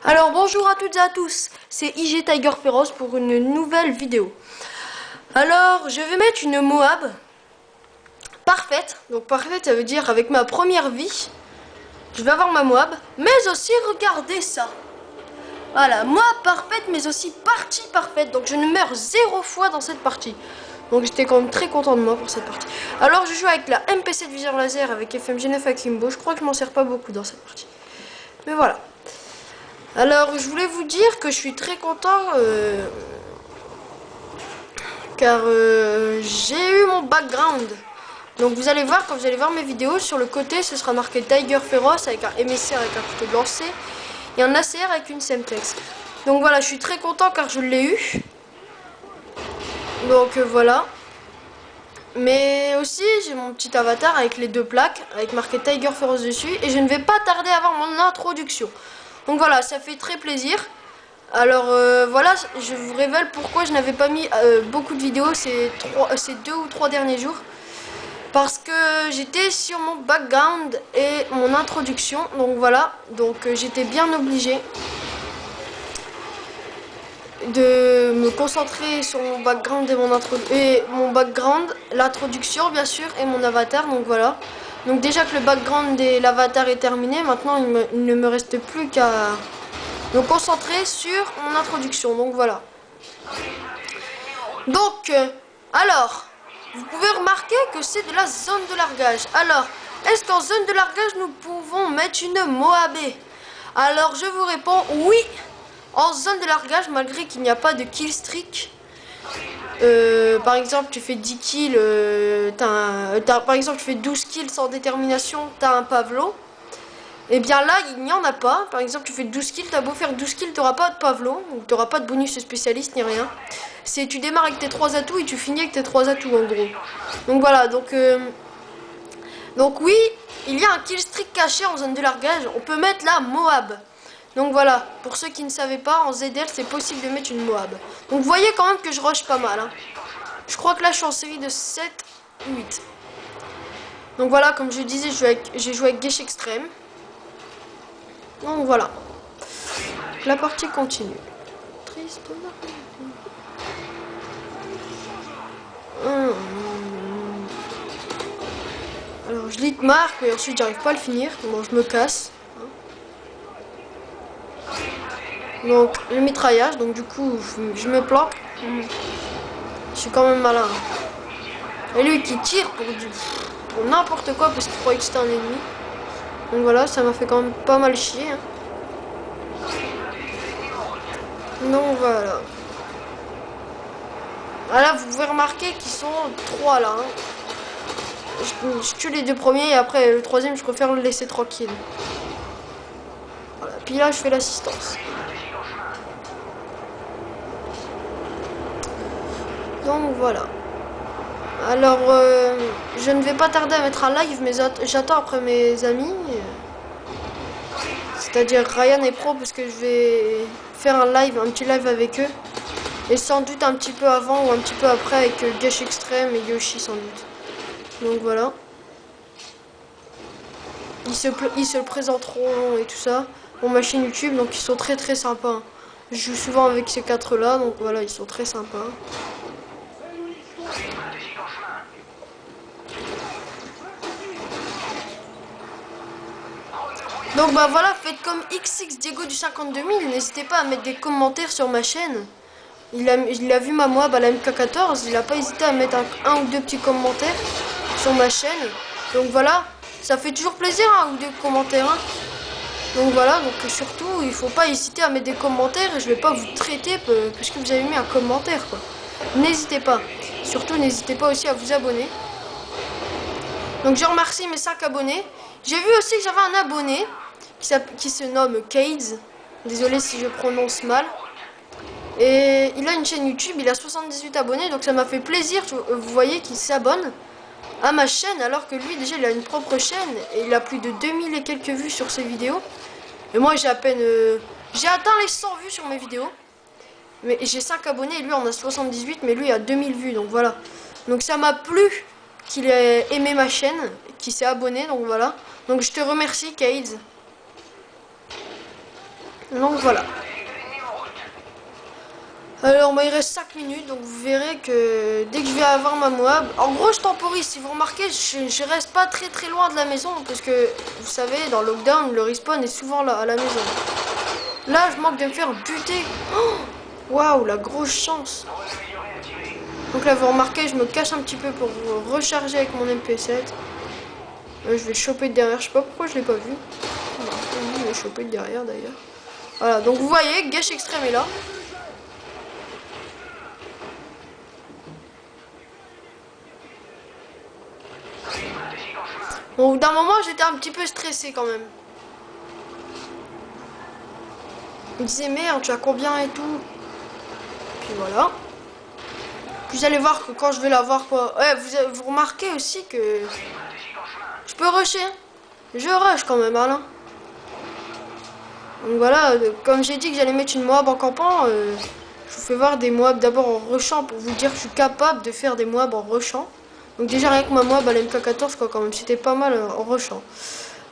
Alors bonjour à toutes et à tous, c'est IG Tiger Féroce pour une nouvelle vidéo. Alors je vais mettre une Moab parfaite. Donc parfaite, ça veut dire avec ma première vie, je vais avoir ma Moab. Mais aussi regardez ça. Voilà, Moab parfaite mais aussi partie parfaite. Donc je ne meurs 0 fois dans cette partie. Donc j'étais quand même très content de moi pour cette partie. Alors je joue avec la MP7 viseur laser avec FMG9 Akimbo. Je crois que je m'en sers pas beaucoup dans cette partie. Mais voilà. Alors je voulais vous dire que je suis très content car j'ai eu mon background. Donc vous allez voir, quand vous allez voir mes vidéos, sur le côté ce sera marqué Tiger Féroce avec un MSR avec un couteau de lancer et un ACR avec une Semtex. Donc voilà, je suis très content car je l'ai eu. Donc voilà. Mais aussi j'ai mon petit avatar avec les deux plaques avec marqué Tiger Féroce dessus et je ne vais pas tarder à avoir mon introduction. Donc voilà, ça fait très plaisir. Alors voilà, je vous révèle pourquoi je n'avais pas mis beaucoup de vidéos ces 2 ou 3 derniers jours. Parce que j'étais sur mon background et mon introduction. Donc voilà, donc j'étais bien obligée de me concentrer sur mon background et l'introduction bien sûr et mon avatar. Donc voilà. Donc déjà que le background et l'avatar est terminé, maintenant il ne me reste plus qu'à me concentrer sur mon introduction. Donc voilà. Donc, alors, vous pouvez remarquer que c'est de la zone de largage. Alors, est-ce qu'en zone de largage, nous pouvons mettre une Moabé? Alors, je vous réponds oui. En zone de largage, malgré qu'il n'y a pas de kill streak. Par exemple, tu fais 10 kills, par exemple, tu fais 12 kills sans détermination, t'as un Pavlo. Et bien là, il n'y en a pas. Par exemple, tu fais 12 kills, t'as beau faire 12 kills, t'auras pas de Pavlo, t'auras pas de bonus spécialiste ni rien. C'est tu démarres avec tes 3 atouts et tu finis avec tes 3 atouts en gros. Donc voilà, donc oui, il y a un kill streak caché en zone de largage. On peut mettre la Moab. Donc voilà, pour ceux qui ne savaient pas, en ZL c'est possible de mettre une Moab. Donc vous voyez quand même que je rush pas mal. Hein. Je crois que là je suis en série de 7 ou 8. Donc voilà, comme je disais, j'ai joué avec Gesh Extreme. Donc voilà. La partie continue. Triste. Alors je lit marque, mais ensuite j'arrive pas à le finir. Donc je me casse. Donc le mitraillage, donc du coup je me planque. Je suis quand même malin. Et lui qui tire pour n'importe quoi parce qu'il croyait que c'était un ennemi. Donc voilà, ça m'a fait quand même pas mal chier. Hein. Donc voilà. Ah là, vous pouvez remarquer qu'ils sont 3 là. Hein. Je tue les 2 premiers et après le 3e, je préfère le laisser tranquille. Voilà. Puis là, je fais l'assistance. Donc voilà. Alors, je ne vais pas tarder à mettre un live, mais j'attends après mes amis. C'est-à-dire Ryan et Pro, parce que je vais faire un petit live avec eux. Et sans doute un petit peu avant ou un petit peu après avec Gesh Extreme et Yoshi sans doute. Donc voilà. Ils se présenteront et tout ça. Pour ma chaîne YouTube, donc ils sont très très sympas. Je joue souvent avec ces 4 là, donc voilà, ils sont très sympas. Donc bah voilà, faites comme XX Diego du 52 000, n'hésitez pas à mettre des commentaires sur ma chaîne. Il a vu ma Moab à la MK14, il n'a pas hésité à mettre un ou deux petits commentaires sur ma chaîne. Donc voilà, ça fait toujours plaisir un ou deux commentaires. Hein. Donc voilà, donc surtout il faut pas hésiter à mettre des commentaires et je vais pas vous traiter parce que vous avez mis un commentaire quoi. N'hésitez pas, surtout n'hésitez pas aussi à vous abonner. Donc je remercie mes 5 abonnés. J'ai vu aussi que j'avais un abonné qui se nomme Cades. Désolé si je prononce mal. Et il a une chaîne YouTube, il a 78 abonnés, donc ça m'a fait plaisir, vous voyez qu'il s'abonne à ma chaîne, alors que lui déjà il a une propre chaîne, et il a plus de 2000 et quelques vues sur ses vidéos. Et moi j'ai à peine... j'ai atteint les 100 vues sur mes vidéos. Mais j'ai 5 abonnés, et lui en a 78, mais lui a 2000 vues, donc voilà. Donc ça m'a plu qu'il ait aimé ma chaîne, qu'il s'est abonné, donc voilà. Donc je te remercie Cades. Donc voilà. Alors il reste 5 minutes, donc vous verrez que dès que je vais avoir ma Moab, en gros je temporise, si vous remarquez, je reste pas très loin de la maison, parce que vous savez, dans le lockdown, le respawn est souvent là, à la maison. Là je manque de me faire buter. Waouh, la grosse chance. Donc là vous remarquez, je me cache un petit peu pour recharger avec mon MP7. Je vais le choper de derrière, je sais pas pourquoi je l'ai pas vu. Je vais le choper de derrière d'ailleurs. Voilà, donc vous voyez, Gâche Extrême est là. Bon, d'un moment, j'étais un petit peu stressé quand même. Il me disait, merde, tu as combien et tout. Puis voilà. Puis vous allez voir que quand je vais l'avoir, quoi. Ouais, vous remarquez aussi que je peux rusher. Je rush quand même, Alain. Donc voilà, comme j'ai dit que j'allais mettre une Moab en campant, je vous fais voir des Moab d'abord en rushant pour vous dire que je suis capable de faire des Moab en rushant. Donc déjà rien que ma Moab à la MK14 quoi, quand même, c'était pas mal en rushant.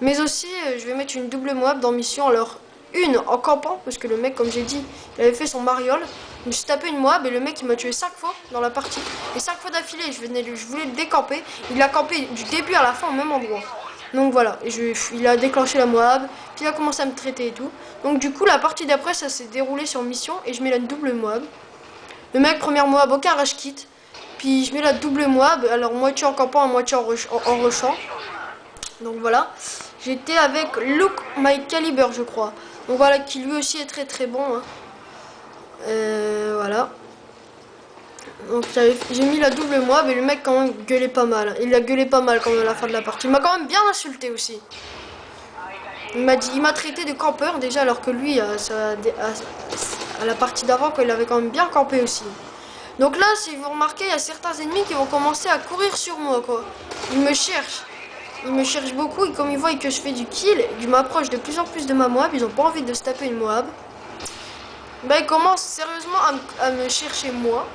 Mais aussi je vais mettre une double Moab dans mission, alors une en campant, parce que le mec comme j'ai dit, il avait fait son mariole. Je me suis tapé une Moab et le mec il m'a tué 5 fois dans la partie. Et 5 fois d'affilée, je voulais le décamper, il a campé du début à la fin au même endroit. Donc voilà, il a déclenché la Moab, puis il a commencé à me traiter et tout. Donc du coup la partie d'après ça s'est déroulé sur mission et je mets la double Moab. Le mec première Moab, aucun rush kit. Puis je mets la double Moab, alors moitié en campant, moitié en rushant. Donc voilà. J'étais avec Luke My Caliber je crois. Donc voilà, qui lui aussi est très bon. Hein. Voilà. Donc j'ai mis la double Moab et le mec quand même gueulait pas mal. Il a gueulé pas mal quand même à la fin de la partie. Il m'a quand même bien insulté aussi. Il m'a traité de campeur déjà alors que lui à la partie d'avant il avait quand même bien campé aussi. Donc là si vous remarquez il y a certains ennemis qui vont commencer à courir sur moi quoi. Ils me cherchent. Ils me cherchent beaucoup et comme ils voient que je fais du kill, je m'approche de plus en plus de ma Moab, ils ont pas envie de se taper une Moab. Ben ils commencent sérieusement à me chercher moi.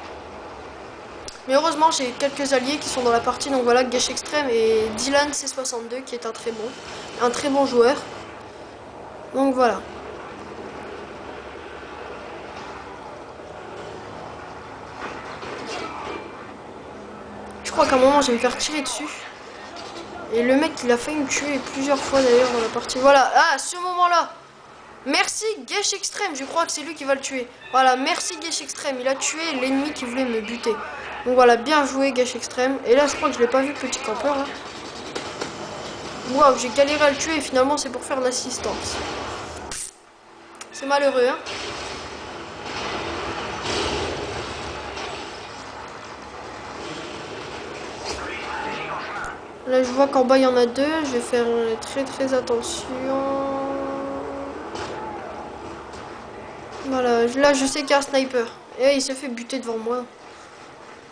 Mais heureusement j'ai quelques alliés qui sont dans la partie, donc voilà, Gâche Extrême et Dylan C62 qui est un très bon joueur. Donc voilà. Je crois qu'à un moment je vais me faire tirer dessus. Et le mec il a failli me tuer plusieurs fois d'ailleurs dans la partie. Voilà, à ce moment-là. Merci Gâche Extrême, je crois que c'est lui qui va le tuer. Voilà, merci Gâche Extrême, il a tué l'ennemi qui voulait me buter. Donc voilà, bien joué Gâche Extrême. Et là je crois que je l'ai pas vu petit campeur là. Waouh, j'ai galéré à le tuer et finalement c'est pour faire l'assistance. C'est malheureux hein. Là je vois qu'en bas il y en a deux, je vais faire très attention. Voilà, là je sais qu'il y a un sniper. Et il se fait buter devant moi.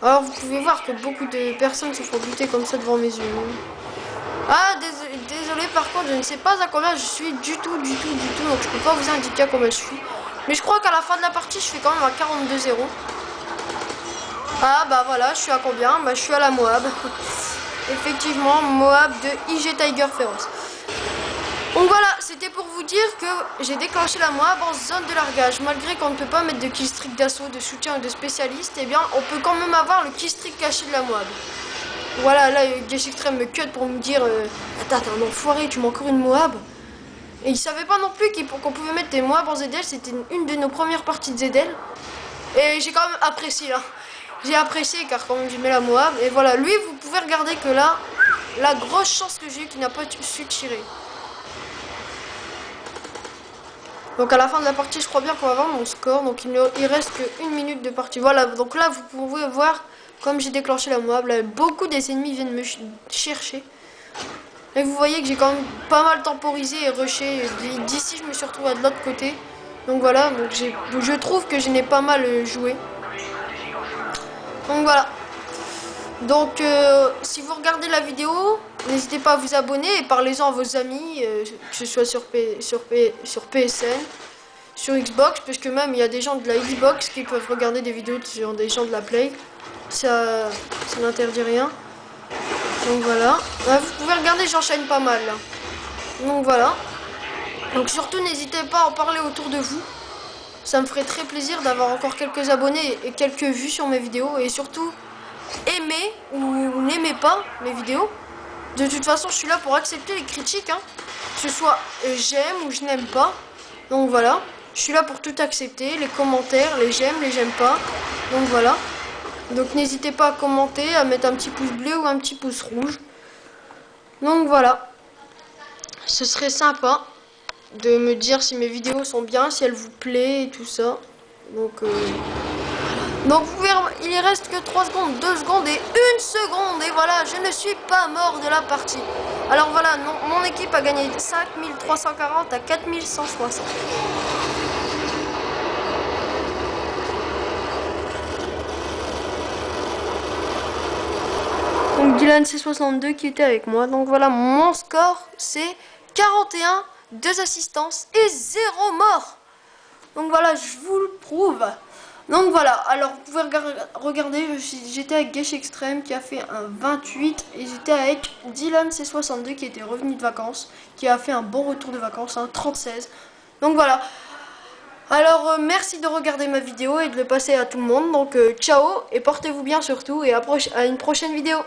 Alors vous pouvez voir que beaucoup de personnes se font buter comme ça devant mes yeux. Ah désolé par contre je ne sais pas à combien je suis du tout. Donc je peux pas vous indiquer à combien je suis. Mais je crois qu'à la fin de la partie je fais quand même à 42-0. Ah bah voilà, je suis à combien? Bah je suis à la Moab. Effectivement, Moab de IG Tiger Féroce. Donc voilà, c'était pour vous dire que j'ai déclenché la Moab en zone de largage. Malgré qu'on ne peut pas mettre de killstreak d'assaut, de soutien ou de spécialiste, eh bien on peut quand même avoir le killstreak caché de la Moab. Voilà, là Gâche Extrême me cut pour me dire attends, t'es un enfoiré, tu m'as encore une Moab. Et il savait pas non plus qu'on pouvait mettre des Moab en ZL, c'était une de nos premières parties de ZL. Et j'ai quand même apprécié là. J'ai apprécié car quand même j'ai mis la Moab. Et voilà, lui vous pouvez regarder que là, la grosse chance que j'ai eu qu'il n'a pas su tirer. Donc à la fin de la partie, je crois bien qu'on va avoir mon score. Donc il reste que 1 minute de partie. Voilà, donc là vous pouvez voir, comme j'ai déclenché la Moab, là, beaucoup des ennemis viennent me chercher. Et vous voyez que j'ai quand même pas mal temporisé et rushé. D'ici je me suis retrouvé de l'autre côté. Donc voilà, donc je trouve que je n'ai pas mal joué. Donc voilà. Donc si vous regardez la vidéo, n'hésitez pas à vous abonner et parlez-en à vos amis, que ce soit sur PSN, sur Xbox, parce que même il y a des gens de la Xbox qui peuvent regarder des vidéos sur des gens de la Play. Ça n'interdit rien. Donc voilà. Vous pouvez regarder, j'enchaîne pas mal là. Donc voilà. Donc surtout n'hésitez pas à en parler autour de vous. Ça me ferait très plaisir d'avoir encore quelques abonnés et quelques vues sur mes vidéos. Et surtout, aimez ou n'aimez pas mes vidéos. De toute façon, je suis là pour accepter les critiques. Hein. Que ce soit j'aime ou je n'aime pas. Donc voilà, je suis là pour tout accepter. Les commentaires, les j'aime pas. Donc voilà. Donc n'hésitez pas à commenter, à mettre un petit pouce bleu ou un petit pouce rouge. Donc voilà. Ce serait sympa de me dire si mes vidéos sont bien, si elles vous plaisent et tout ça. Donc vous verrez, il reste que 3 secondes, 2 secondes et 1 seconde. Et voilà, je ne suis pas mort de la partie. Alors voilà, mon équipe a gagné 5340 à 4160. Donc Dylan C62 qui était avec moi. Donc voilà, mon score c'est 41, 2 assistances et 0 mort. Donc voilà, je vous le prouve. Donc voilà, alors vous pouvez regarder, j'étais avec Gesh Extreme qui a fait un 28 et j'étais avec Dylan C62 qui était revenu de vacances, qui a fait un bon retour de vacances, un 36. Donc voilà. Alors merci de regarder ma vidéo et de le passer à tout le monde. Donc ciao et portez-vous bien surtout et à une prochaine vidéo.